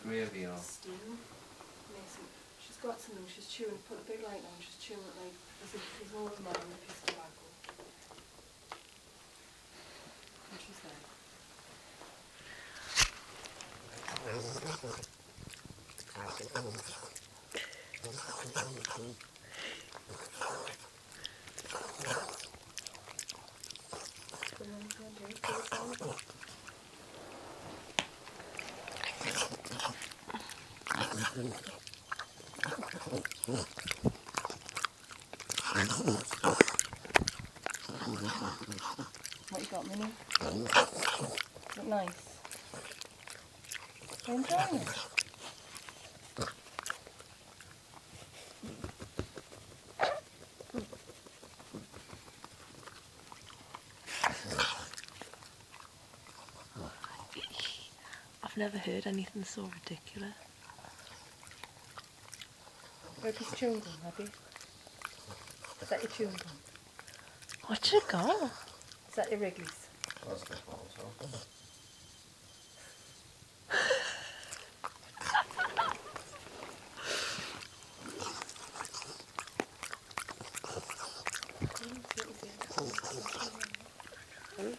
gravy or? Stew. Mason. She's got something, she's chewing, put a big light on, she's chewing it like as if she's old man with a piece of tobacco. And she's like... What you got, Minnie? Is it nice? Are you enjoying it? I've never heard anything so ridiculous. Where's your chewing gum, have you? Is that your chewing gum? What's it got? Is that your Wrigley's? That's the photo. Mm,